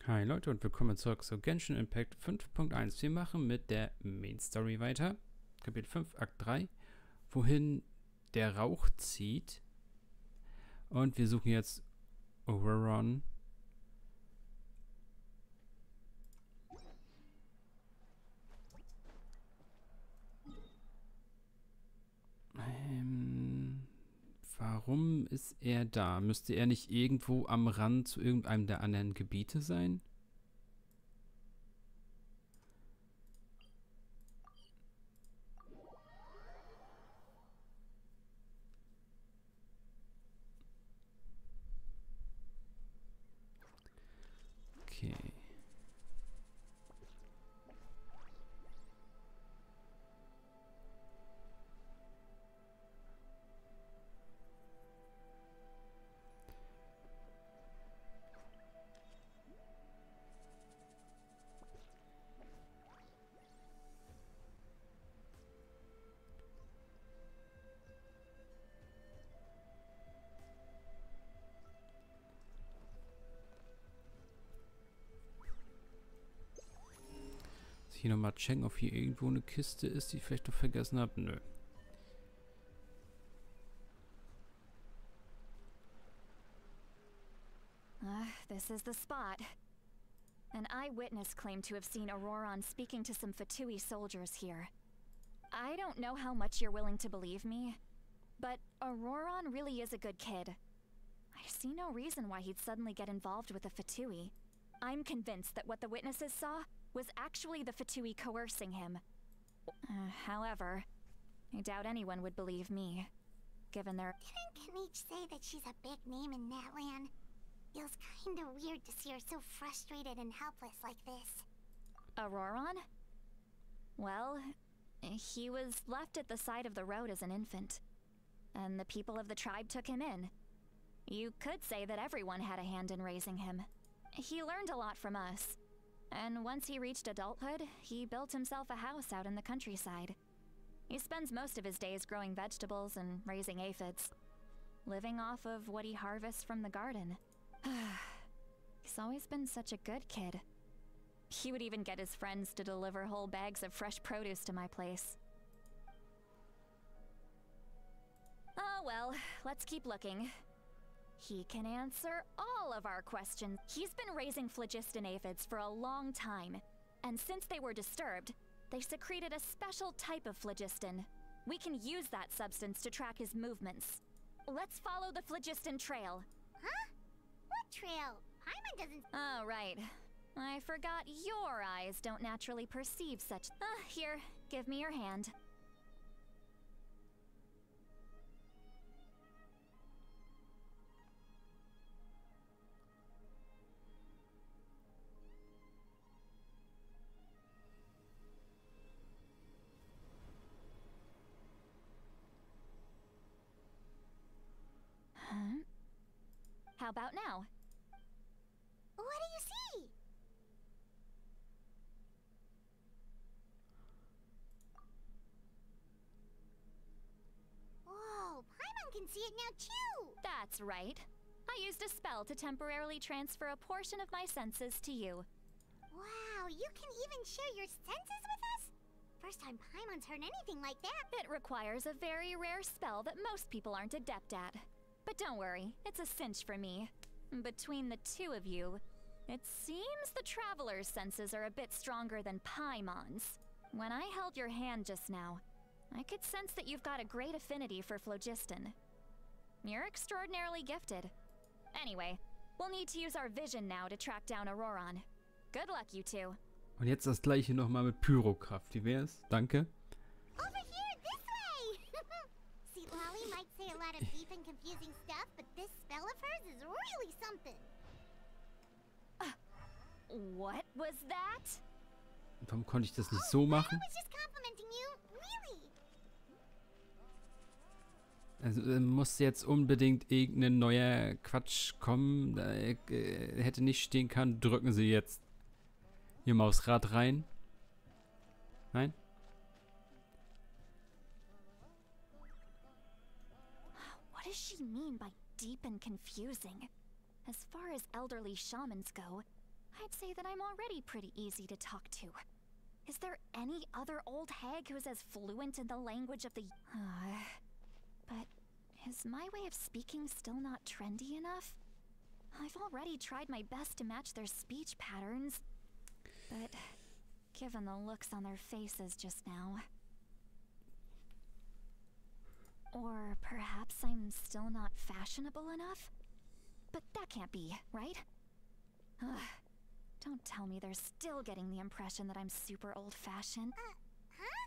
Hi Leute und willkommen zurück zu Genshin Impact 5.1. Wir machen mit der Main Story weiter. Kapitel 5, Akt 3. Wohin der Rauch zieht. Und wir suchen jetzt Wohin. Warum ist er da? Müsste er nicht irgendwo am Rand zu irgendeinem der anderen Gebiete sein? Okay. Hier nochmal checken, ob hier irgendwo eine Kiste ist, die ich vielleicht noch vergessen habe. Nö. This is the spot. An eyewitness claimed to have seen Auroron speaking to some Fatui soldiers here. I don't know how much you're willing to believe me, but Auroron really is a good kid. I see no reason why he'd suddenly get involved with the Fatui. I'm convinced that what the witnesses saw was actually the Fatui coercing him. However, I doubt anyone would believe me, given their— Didn't Kanich say that she's a big name in that land? Feels kinda weird to see her so frustrated and helpless like this. Auroron? Well, he was left at the side of the road as an infant, and the people of the tribe took him in. You could say that everyone had a hand in raising him. He learned a lot from us, and once he reached adulthood, he built himself a house out in the countryside. He spends most of his days growing vegetables and raising aphids, living off of what he harvests from the garden. He's always been such a good kid. He would even get his friends to deliver whole bags of fresh produce to my place. Oh well, let's keep looking. He can answer all of our questions. He's been raising phlogiston aphids for a long time, and since they were disturbed, they secreted a special type of phlogiston. We can use that substance to track his movements. Let's follow the phlogiston trail. Huh? What trail? Paimon doesn't— Oh, right. I forgot your eyes don't naturally perceive such— here, give me your hand. Huh? How about now? What do you see? Whoa, Paimon can see it now too! That's right. I used a spell to temporarily transfer a portion of my senses to you. Wow, you can even share your senses with us? First time Paimon's heard anything like that. It requires a very rare spell that most people aren't adept at. But don't worry, it's a cinch for me. Between the two of you, it seems the Traveler's senses are a bit stronger than Paimon's. When I held your hand just now, I could sense that you've got a great affinity for phlogiston. You're extraordinarily gifted. Anyway, we'll need to use our vision now to track down Auroron. Good luck, you two. Und jetzt das gleiche nochmal mit Pyrokraft. Wie wär's? Danke. Over here, this way! See, Lolly might say a lot of deep and confusing stuff, but this spell of hers is really something. What was that? Warum konnte ich das nicht so machen? I was just complimenting you, really. Also muss jetzt unbedingt irgendein neuer Quatsch kommen. Da hätte nicht stehen können, drücken Sie jetzt Ihr Mausrad rein. Nein? What does she mean by deep and confusing? As far as elderly shamans go, I'd say that I'm already pretty easy to talk to. Is there any other old hag who's as fluent in the language of the... But is my way of speaking still not trendy enough? I've already tried my best to match their speech patterns, but given the looks on their faces just now... Or perhaps I'm still not fashionable enough? But that can't be, right? Ugh. Don't tell me they're still getting the impression that I'm super old-fashioned. Huh?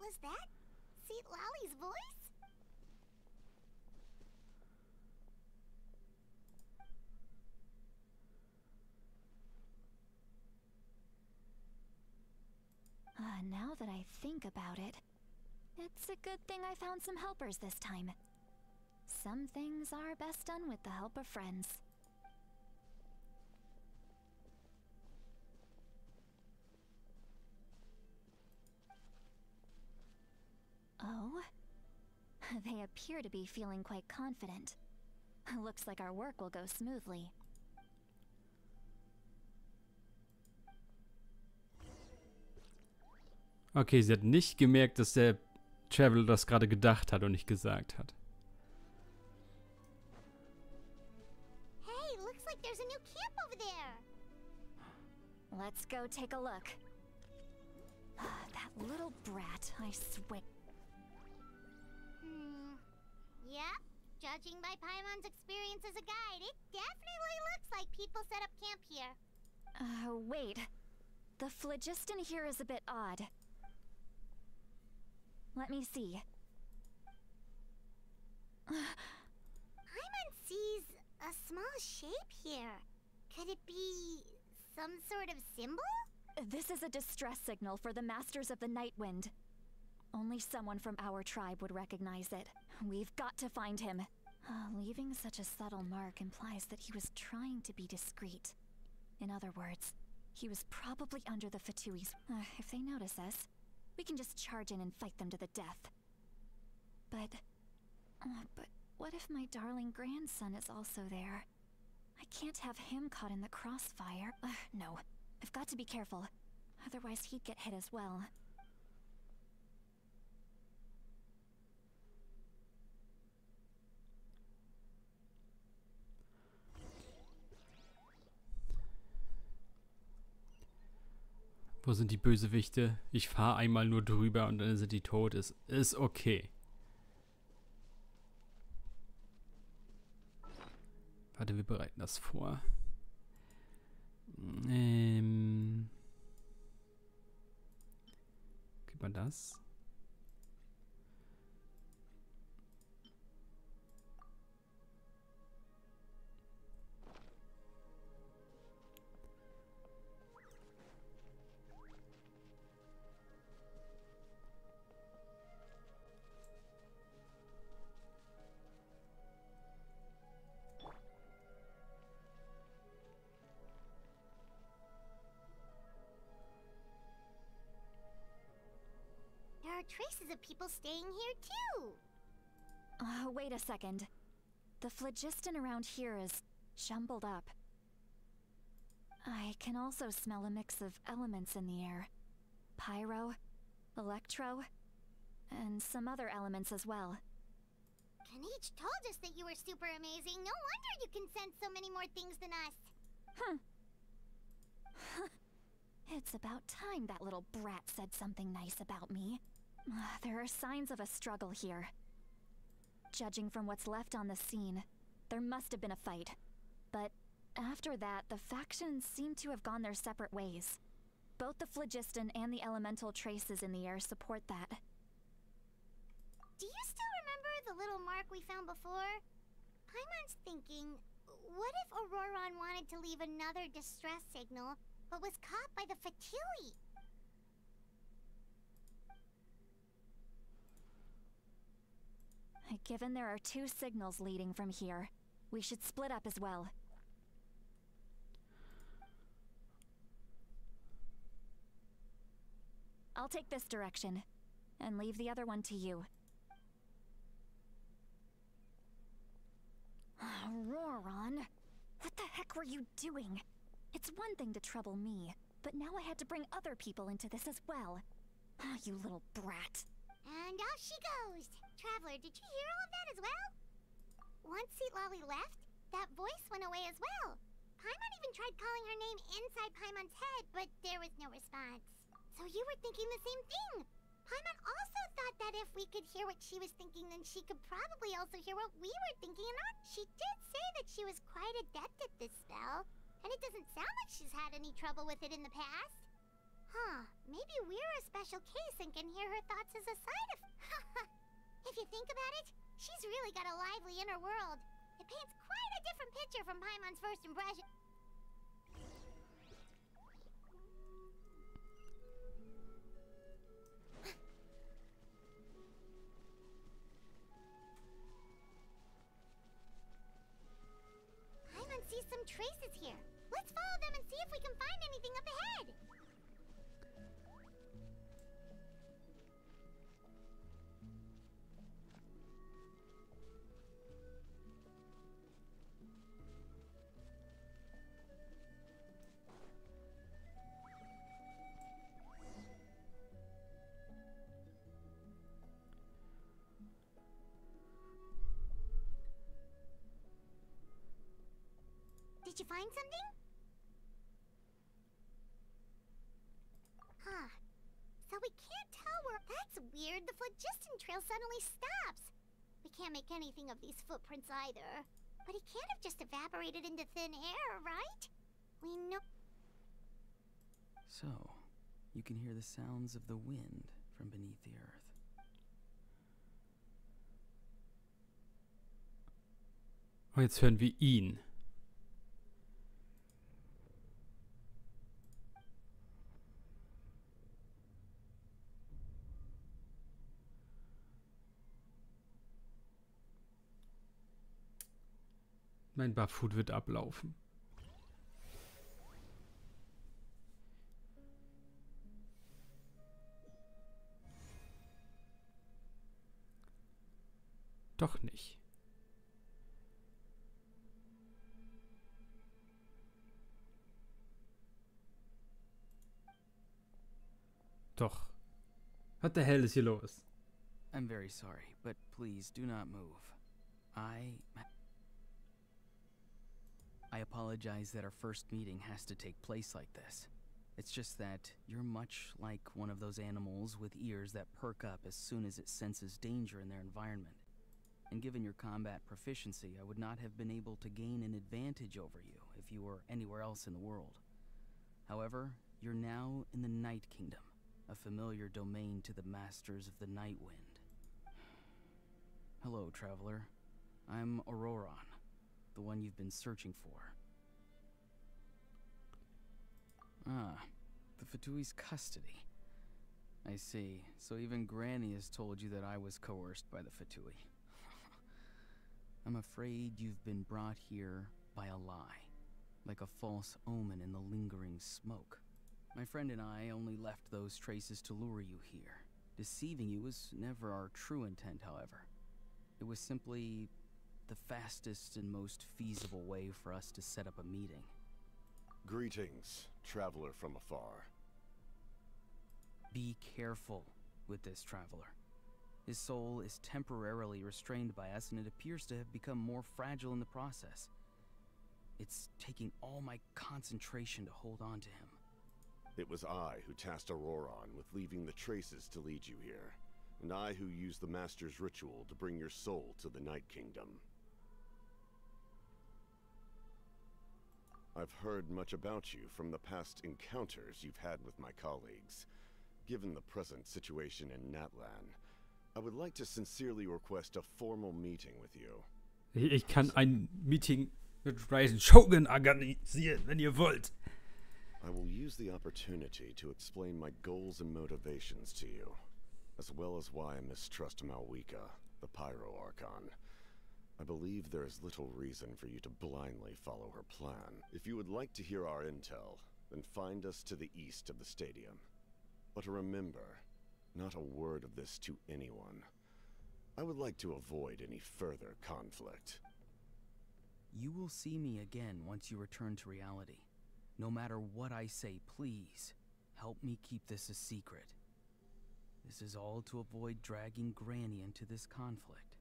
Was that Zieht Lally's voice? Now that I think about it, it's a good thing I found some helpers this time. Some things are best done with the help of friends. Oh? They appear to be feeling quite confident. Looks like our work will go smoothly. Okay, sie hat nicht gemerkt, dass der Traveler das gerade gedacht hat und nicht gesagt hat. Hey, looks like there's a new camp over there. Let's go take a look. That little brat, I swear. Yeah, judging by Paimon's experience as a guide, it definitely looks like people set up camp here. Wait. The phlogiston here is a bit odd. Let me see. Paimon sees a small shape here. Could it be some sort of symbol? This is a distress signal for the Masters of the Night Wind. Only someone from our tribe would recognize it. We've got to find him. Leaving such a subtle mark implies that he was trying to be discreet. In other words, he was probably under the Fatui's. If they notice us, we can just charge in and fight them to the death. But what if my darling grandson is also there? I can't have him caught in the crossfire. No, I've got to be careful. Otherwise he'd get hit as well. Wo sind die Bösewichte? Ich fahre einmal nur drüber und dann sind die tot. Ist okay. Warte, wir bereiten das vor. Kriegt man das? There are traces of people staying here too. Wait a second. The phlogiston around here is jumbled up. I can also smell a mix of elements in the air. Pyro, electro, and some other elements as well. Kanich told us that you were super amazing. No wonder you can sense so many more things than us. It's about time that little brat said something nice about me. There are signs of a struggle here. Judging from what's left on the scene, there must have been a fight. But after that, the factions seem to have gone their separate ways. Both the phlogiston and the elemental traces in the air support that. Do you still remember the little mark we found before? Paimon's thinking, what if Auroron wanted to leave another distress signal, but was caught by the Fatui? Given there are two signals leading from here, we should split up as well. I'll take this direction, and leave the other one to you. Roran, what the heck were you doing? It's one thing to trouble me, but now I had to bring other people into this as well. Ah, you little brat. And off she goes. Traveler, did you hear all of that as well? Once Lolly left, that voice went away as well. Paimon even tried calling her name inside Paimon's head, but there was no response. So you were thinking the same thing. Paimon also thought that if we could hear what she was thinking, then she could probably also hear what we were thinking. And she did say that she was quite adept at this spell, and it doesn't sound like she's had any trouble with it in the past. Huh, maybe we're a special case and can hear her thoughts as a side of... If you think about it, she's really got a lively inner world. It paints quite a different picture from Paimon's first impression. Paimon sees some traces here. Let's follow them and see if we can find anything up ahead. Did you find something? Huh. So we can't tell where... That's weird. The phlogiston trail suddenly stops. We can't make anything of these footprints either. But he can't have just evaporated into thin air, right? We know... So, you can hear the sounds of the wind from beneath the earth. Und jetzt hören wir ihn. Mein Barfoot wird ablaufen. Doch nicht. Doch. What the hell ist hier los? I'm very sorry, but please do not move. I apologize that our first meeting has to take place like this. It's just that you're much like one of those animals with ears that perk up as soon as it senses danger in their environment. And given your combat proficiency, I would not have been able to gain an advantage over you if you were anywhere else in the world. However, you're now in the Night Kingdom, a familiar domain to the masters of the Night Wind. Hello, traveler. I'm Auroron, the one you've been searching for. Ah, the Fatui's custody. I see. So even Granny has told you that I was coerced by the Fatui. I'm afraid you've been brought here by a lie, like a false omen in the lingering smoke. My friend and I only left those traces to lure you here. Deceiving you was never our true intent, however. It was simply the fastest and most feasible way for us to set up a meeting. Greetings, traveler from afar. Be careful with this traveler. His soul is temporarily restrained by us, and it appears to have become more fragile in the process. It's taking all my concentration to hold on to him. It was I who tasked Auroron with leaving the traces to lead you here, and I who used the Master's ritual to bring your soul to the Night Kingdom. I've heard much about you from the past encounters you've had with my colleagues. Given the present situation in Natlan, I would like to sincerely request a formal meeting with you. Ich kann ein Meeting mit Ryzen Shogun organisieren, wenn ihr wollt. I will use the opportunity to explain my goals and motivations to you, as well as why I mistrust Malwika, the Pyro Archon. I believe there is little reason for you to blindly follow her plan. If you would like to hear our intel, then find us to the east of the stadium. But remember, Not a word of this to anyone. I would like to avoid any further conflict. You will see me again once you return to reality. No matter what I say, please, help me keep this a secret. This is all to avoid dragging Granny into this conflict.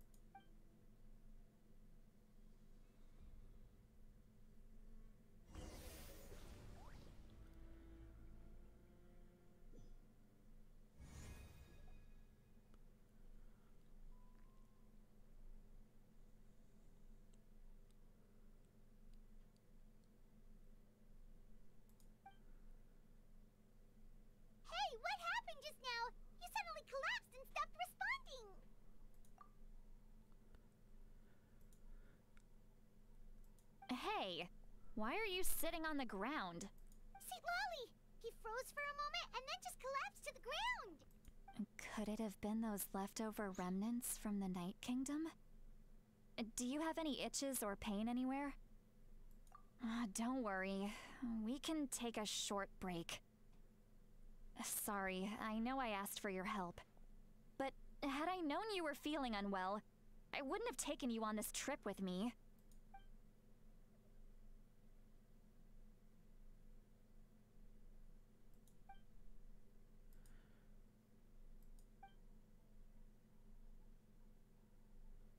Hey, what happened just now? You suddenly collapsed and stopped responding. Hey, why are you sitting on the ground? See, Lolly, he froze for a moment and then just collapsed to the ground. Could it have been those leftover remnants from the Night Kingdom? Do you have any itches or pain anywhere? Don't worry. We can take a short break. Sorry, I know I asked for your help. But had I known you were feeling unwell, I wouldn't have taken you on this trip with me.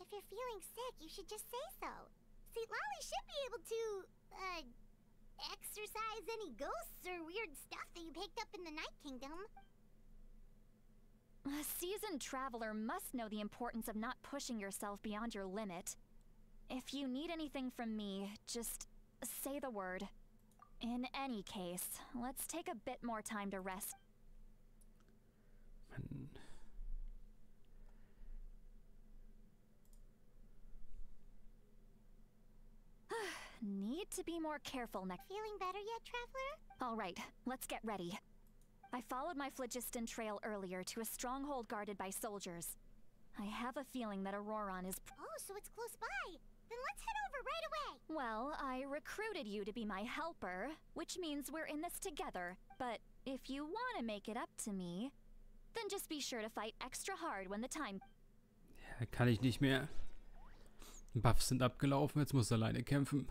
If you're feeling sick, you should just say so. See, Lolly should be able to, exorcise any ghosts or weird stuff that you picked up in the Night Kingdom. A seasoned traveler must know the importance of not pushing yourself beyond your limit. If you need anything from me, just say the word. In any case, let's take a bit more time to rest. Mann. Need to be more careful next. Feeling better yet, Traveler? All right, let's get ready. I followed my phlogiston trail earlier to a stronghold guarded by soldiers. I have a feeling that Auroron is... Oh, so it's close by. Then let's head over right away. Well, I recruited you to be my helper, which means we're in this together. But if you want to make it up to me, then just be sure to fight extra hard when the time... Ja, kann ich nicht mehr. Buffs sind abgelaufen, jetzt muss er alleine kämpfen.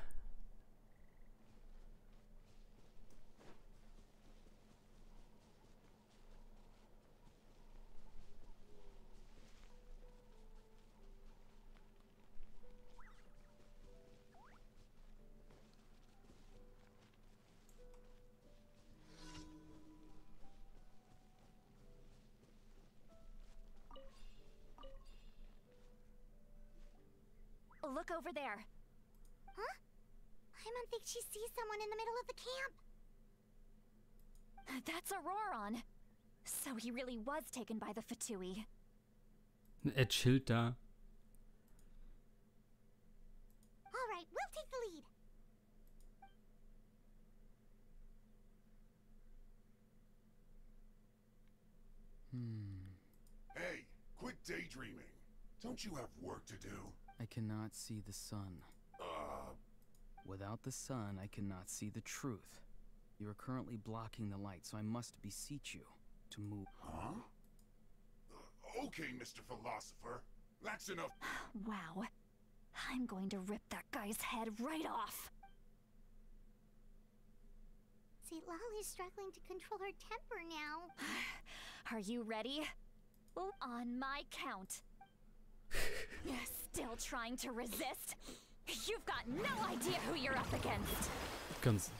Look over there. Huh? Paimon thinks she sees someone in the middle of the camp. That's Auroron. So he really was taken by the Fatui. Er chillt da. All right, we'll take the lead. Hey, quit daydreaming. Don't you have work to do? I cannot see the sun. Without the sun, I cannot see the truth. You are currently blocking the light, so I must beseech you to move. Huh? Okay, Mr. Philosopher. That's enough. Wow. I'm going to rip that guy's head right off. See, Lolly's struggling to control her temper now. Are you ready? On my count. Still trying to resist? You've got no idea who you're up against. Ganz.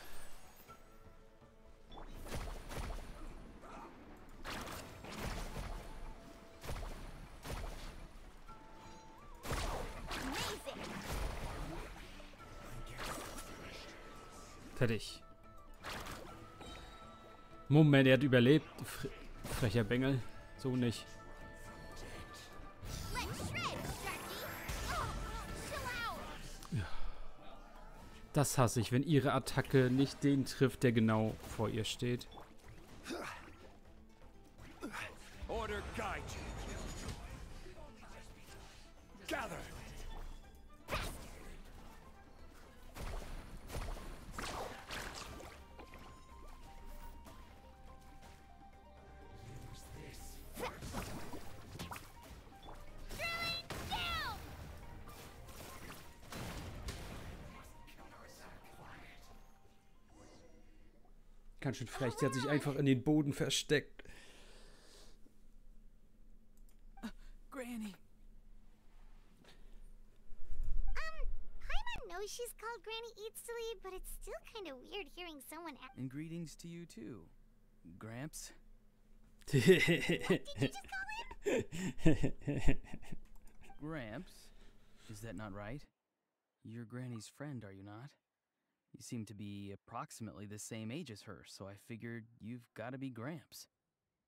Amazing. Fertig. Moment, er hat überlebt. Frecher Bengel. So nicht. Let's shred, Sharky. Oh, chill out. Das hasse ich, wenn ihre Attacke nicht den trifft, der genau vor ihr steht. Order guide you. Gather. Ganz schön frech. Sie hat sich einfach in den Boden versteckt. Granny. Paimon knows she's called Granny Eats to Lead, but it's still kind of weird hearing someone ask. And greetings to you too, Gramps. Did you just call him? Gramps? Is that not right? You're Granny's friend, are you not? You seem to be approximately the same age as her, so I figured you've got to be Gramps.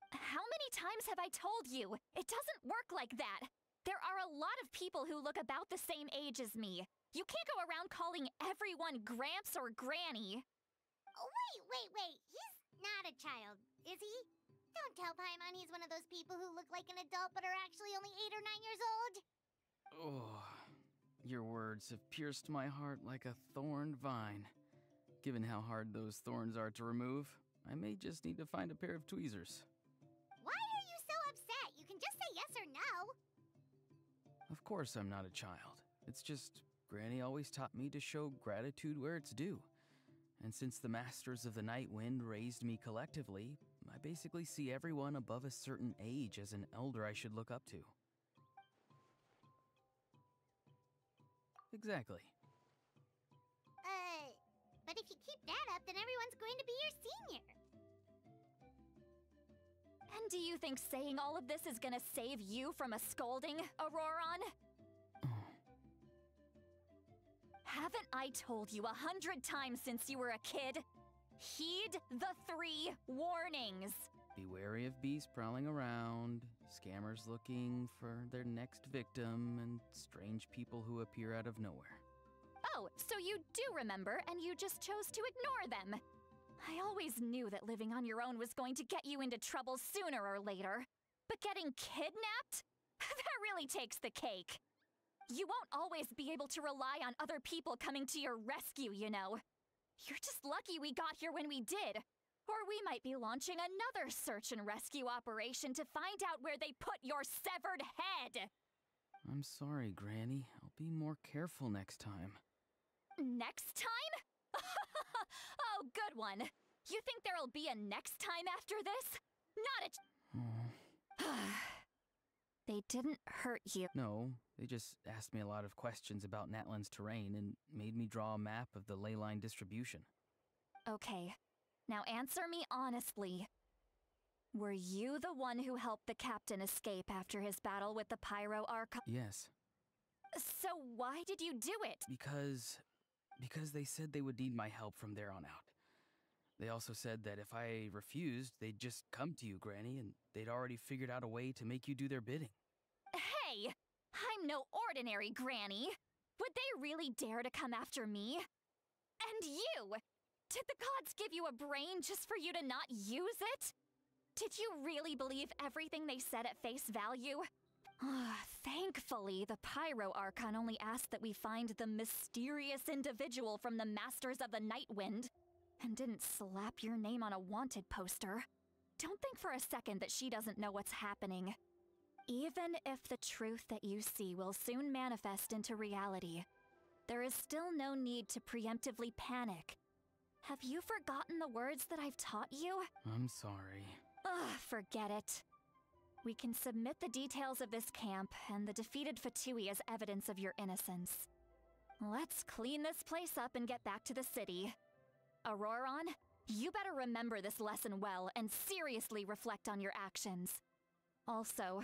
How many times have I told you? It doesn't work like that. There are a lot of people who look about the same age as me. You can't go around calling everyone Gramps or Granny. Oh, wait. He's not a child, is he? Don't tell Paimon he's one of those people who look like an adult but are actually only 8 or 9 years old. Oh, your words have pierced my heart like a thorned vine. Given how hard those thorns are to remove, I may just need to find a pair of tweezers. Why are you so upset? You can just say yes or no. Of course I'm not a child. It's just Granny always taught me to show gratitude where it's due. And since the Masters of the Night Wind raised me collectively, I basically see everyone above a certain age as an elder I should look up to. Exactly. But if you keep that up, then everyone's going to be your senior. And do you think saying all of this is gonna save you from a scolding, Auroron? Haven't I told you 100 times since you were a kid? Heed the 3 warnings. Be wary of beasts prowling around, scammers looking for their next victim, and strange people who appear out of nowhere. Oh, so you do remember, and you just chose to ignore them. I always knew that living on your own was going to get you into trouble sooner or later. But getting kidnapped? That really takes the cake. You won't always be able to rely on other people coming to your rescue, you know. You're just lucky we got here when we did. Or we might be launching another search and rescue operation to find out where they put your severed head. I'm sorry, Granny. I'll be more careful next time. Next time? Oh, good one. You think there'll be a next time after this? Not a... They didn't hurt you. No, they just asked me a lot of questions about Natlan's terrain and made me draw a map of the ley line distribution. Okay, now answer me honestly. Were you the one who helped the captain escape after his battle with the Pyro Archon? Yes. So why did you do it? Because they said they would need my help from there on out. They also said that if I refused, they'd just come to you, Granny, and they'd already figured out a way to make you do their bidding. Hey! I'm no ordinary Granny! Would they really dare to come after me? And you! Did the gods give you a brain just for you to not use it? Did you really believe everything they said at face value? Thankfully, the Pyro Archon only asked that we find the mysterious individual from the Masters of the Night Wind, and didn't slap your name on a wanted poster. Don't think for a second that she doesn't know what's happening. Even if the truth that you see will soon manifest into reality, there is still no need to preemptively panic. Have you forgotten the words that I've taught you? I'm sorry. Forget it. We can submit the details of this camp and the defeated Fatui as evidence of your innocence. Let's clean this place up and get back to the city. Auroron, you better remember this lesson well and seriously reflect on your actions. Also,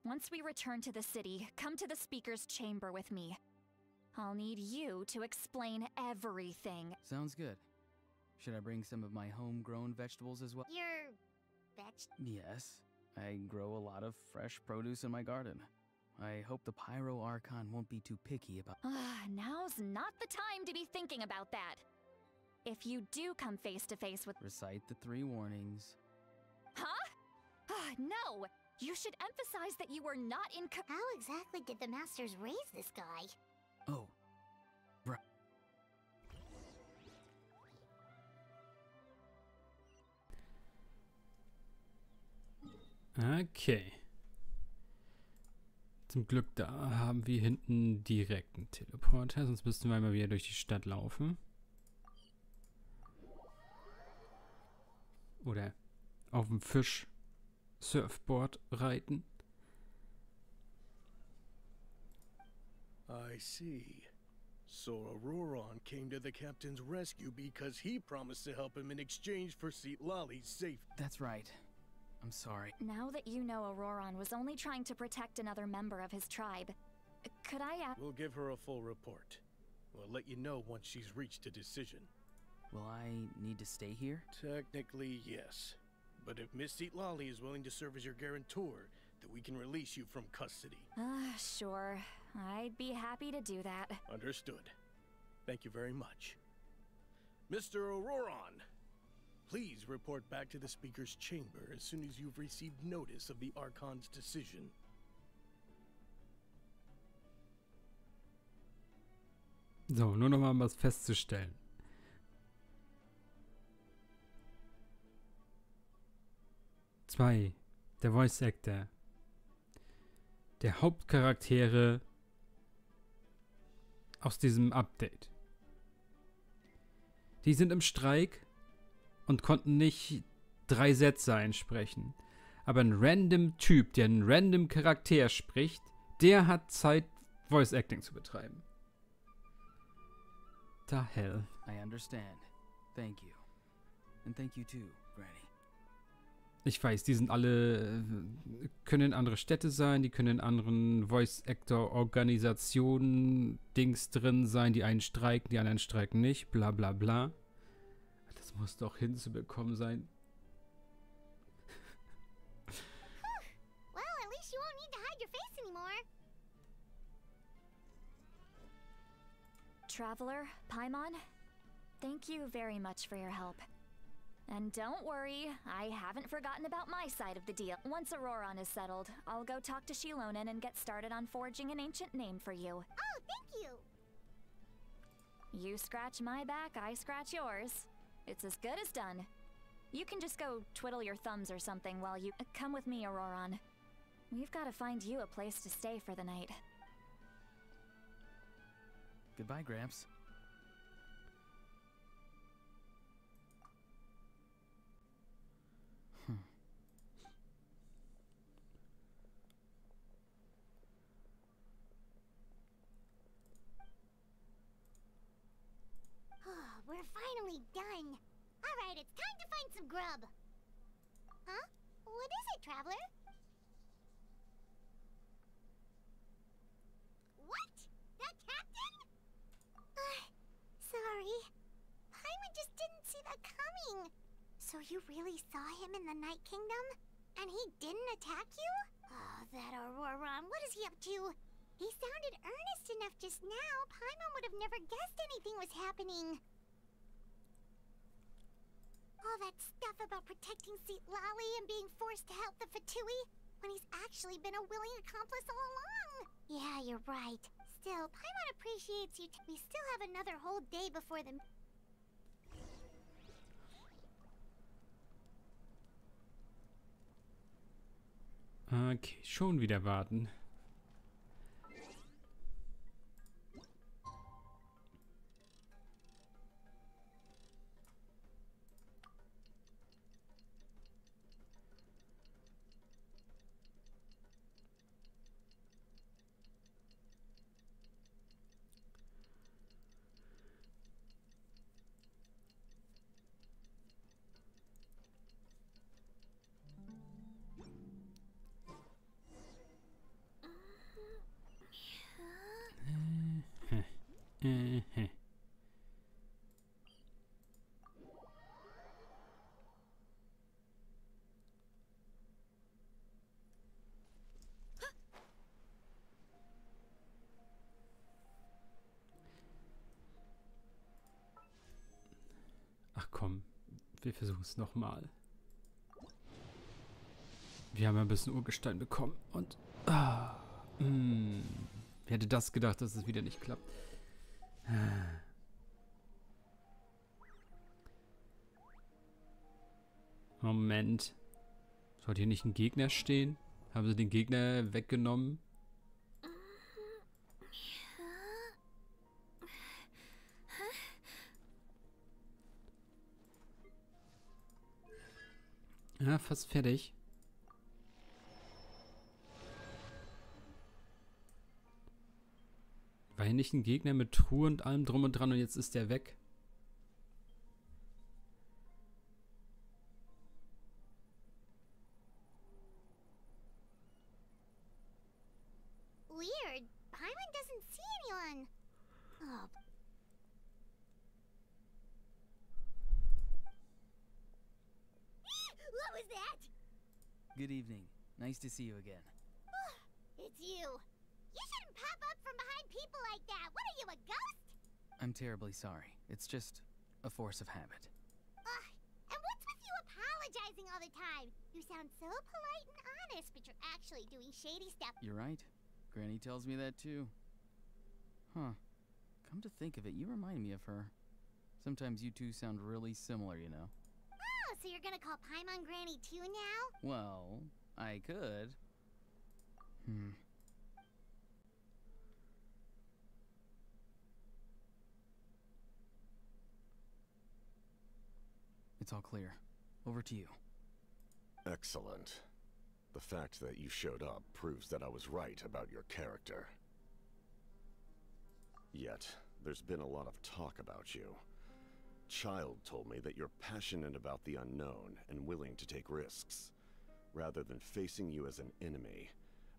once we return to the city, come to the speaker's chamber with me. I'll need you to explain everything. Sounds good. Should I bring some of my homegrown vegetables as well? Your Yes. I grow a lot of fresh produce in my garden. I hope the Pyro Archon won't be too picky about... Now's not the time to be thinking about that. If you do come face to face with... Recite the 3 warnings. Huh? No! You should emphasize that you were not in... How exactly did the Masters raise this guy? Oh. Right. Okay. Zum Glück, da haben wir hinten direkt einen Teleporter, sonst müssten wir mal wieder durch die Stadt laufen. Oder auf dem Fisch-Surfboard reiten. I see. So Auroron came to the captain's rescue because he promised to help him in exchange for Seat Lolly's safe. That's right. I'm sorry. Now that you know Auroron was only trying to protect another member of his tribe, could I ask? We'll give her a full report. We'll let you know once she's reached a decision. Will I need to stay here? Technically, yes. But if Miss Seat Lolly is willing to serve as your guarantor, then we can release you from custody. Sure. I'd be happy to do that. Understood. Thank you very much. Mr. Auroron, please report back to the Speaker's chamber as soon as you've received notice of the Archon's decision. So, nur noch mal was festzustellen. Zwei, der Voice Actor der Hauptcharaktere aus diesem Update. Die sind im Streik und konnten nicht 3 Sätze einsprechen. Aber ein random Typ, der einen random Charakter spricht, der hat Zeit, Voice Acting zu betreiben. The hell. I understand. Thank you. And thank you too, Granny. Ich weiß, die sind alle, können in andere Städte sein, die können in anderen Voice-Actor-Organisationen Dings drin sein, die einen streiken, die anderen streiken nicht, bla bla bla. Das muss doch hinzubekommen sein. Well, at least you won't need to hide your face anymore. Traveler, Paimon, thank you very much for your help. And don't worry, I haven't forgotten about my side of the deal. Once Auroron is settled, I'll go talk to Shilonen and get started on forging an ancient name for you. Oh, thank you. You scratch my back, I scratch yours. It's as good as done. You can just go twiddle your thumbs or something while you... Come with me, Auroron. We've got to find you a place to stay for the night. Goodbye, Gramps. We're finally done. All right, it's time to find some grub. Huh? What is it, Traveler? What? The captain? Sorry. Paimon just didn't see that coming. So you really saw him in the Night Kingdom? And he didn't attack you? Oh, that Auroron, what is he up to? He sounded earnest enough just now. Paimon would have never guessed anything was happening. All that stuff about protecting Seat Lolly and being forced to help the Fatui when he's actually been a willing accomplice all along. Yeah, you're right. Still, Paimon appreciates you. We still have another whole day before the... Okay, schon wieder warten. Ach komm, wir versuchen es nochmal. Wir haben ein bisschen Urgestein bekommen und... Wer hätte das gedacht, dass es wieder nicht klappt? Moment. Sollte hier nicht ein Gegner stehen? Haben sie den Gegner weggenommen? Ja, fast fertig. War hier nicht ein Gegner mit Truhe und allem drum und dran und jetzt ist der weg? Weird. Paimon doesn't see anyone. Oh. What was that? Good evening. Nice to see you again. It's you. You shouldn't pop up from behind people like that. What are you, a ghost? I'm terribly sorry. It's just a force of habit. And what's with you apologizing all the time? You sound so polite and honest, but you're actually doing shady stuff. You're right. Granny tells me that too. Huh. Come to think of it, you remind me of her. Sometimes you two sound really similar, you know. Oh, so you're gonna call Paimon Granny too now? Well, I could. It's all clear. Over to you. Excellent. The fact that you showed up proves that I was right about your character. Yet, there's been a lot of talk about you. Child told me that you're passionate about the unknown and willing to take risks. Rather than facing you as an enemy,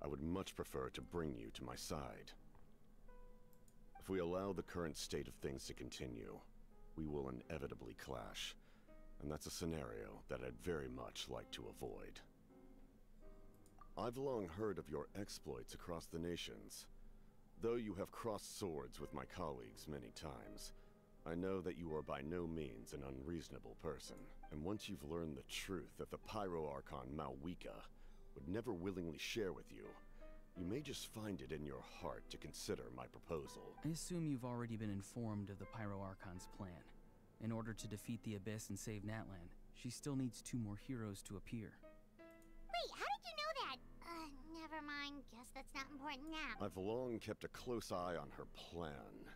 I would much prefer to bring you to my side. If we allow the current state of things to continue, we will inevitably clash, and that's a scenario that I'd very much like to avoid. I've long heard of your exploits across the nations. Though you have crossed swords with my colleagues many times, I know that you are by no means an unreasonable person, and once you've learned the truth that the Pyro Archon miHoYo would never willingly share with you, you may just find it in your heart to consider my proposal. I assume you've already been informed of the Pyro Archon's plan. In order to defeat the Abyss and save Natlan, she still needs 2 more heroes to appear. Wait, how did you know that? Never mind. Guess that's not important now. I've long kept a close eye on her plan.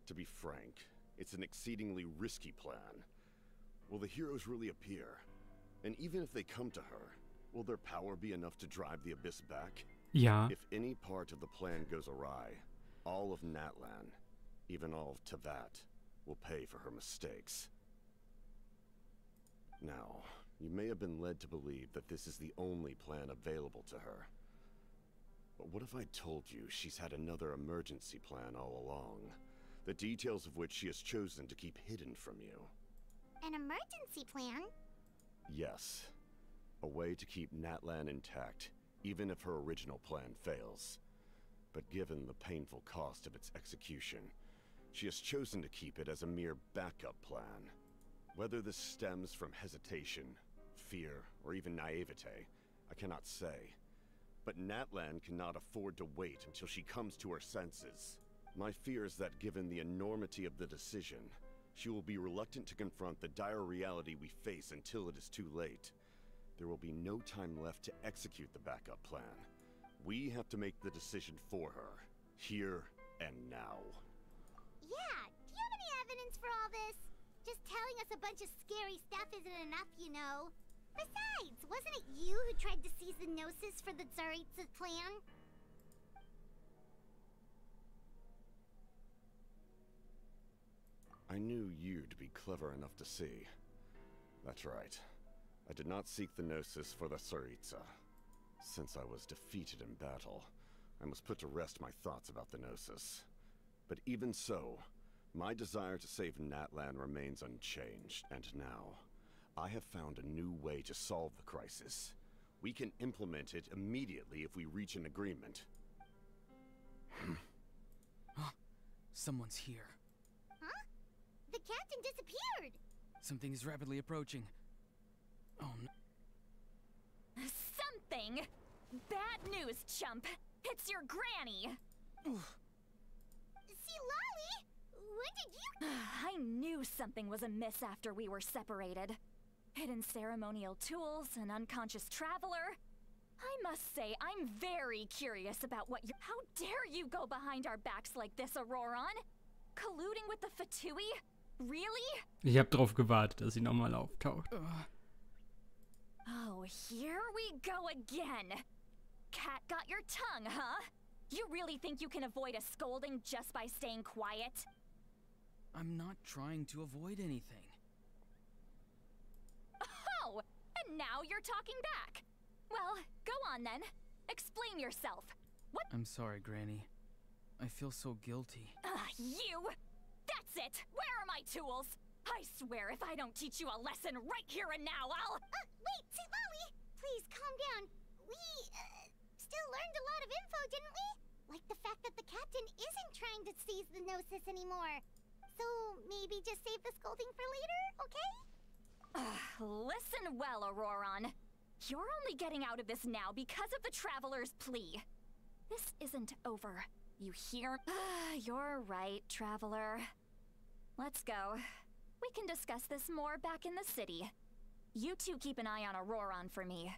To be frank, it's an exceedingly risky plan. Will the heroes really appear? And even if they come to her, will their power be enough to drive the Abyss back? Ja. If any part of the plan goes awry, all of Natlan, even all of Teyvat, will pay for her mistakes. Now, you may have been led to believe that this is the only plan available to her. But what if I told you she's had another emergency plan all along, the details of which she has chosen to keep hidden from you? An emergency plan? Yes. A way to keep Natlan intact, even if her original plan fails. But given the painful cost of its execution, she has chosen to keep it as a mere backup plan. Whether this stems from hesitation, fear, or even naivete, I cannot say. But Natlan cannot afford to wait until she comes to her senses. My fear is that given the enormity of the decision, she will be reluctant to confront the dire reality we face until it is too late. There will be no time left to execute the backup plan. We have to make the decision for her, here and now. Yeah, do you have any evidence for all this? Just telling us a bunch of scary stuff isn't enough, you know. Besides, wasn't it you who tried to seize the Gnosis for the Tsaritsa's plan? I knew you to be clever enough to see. That's right. I did not seek the Gnosis for the Tsaritsa. Since I was defeated in battle, I must put to rest my thoughts about the Gnosis. But even so, my desire to save Natlan remains unchanged, and now, I have found a new way to solve the crisis. We can implement it immediately if we reach an agreement. Someone's here. Huh? The captain disappeared! Something is rapidly approaching. Oh no. Something? Bad news, chump. It's your granny. See, Lolly? When did you... I knew something was amiss after we were separated. Hidden ceremonial tools, an unconscious traveler. I must say, I'm very curious about what you... How dare you go behind our backs like this, Auroron? Colluding with the Fatui? Really? Ich habe drauf gewartet, dass sie nochmal auftaucht. Oh, here we go again. Cat got your tongue, huh? You really think you can avoid a scolding just by staying quiet? I'm not trying to avoid anything. Oh, and now you're talking back. Well, go on then. Explain yourself. What? I'm sorry, Granny. I feel so guilty. You! That's it! Where are my tools? I swear if I don't teach you a lesson right here and now, I'll... Wait, Lolly! Please, calm down. We, still learned a lot of info, didn't we? Like the fact that the captain isn't trying to seize the Gnosis anymore. So, maybe just save the scolding for later, okay? Listen well, Auroron. You're only getting out of this now because of the Traveler's plea. This isn't over. You hear? You're right, Traveler. Let's go. We can discuss this more back in the city. You two keep an eye on Auroron for me.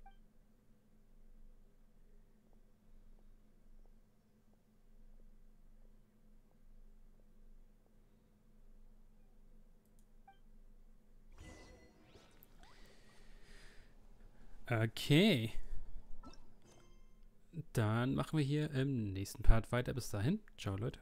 Okay. Dann machen wir hier im nächsten Part weiter. Bis dahin. Ciao, Leute.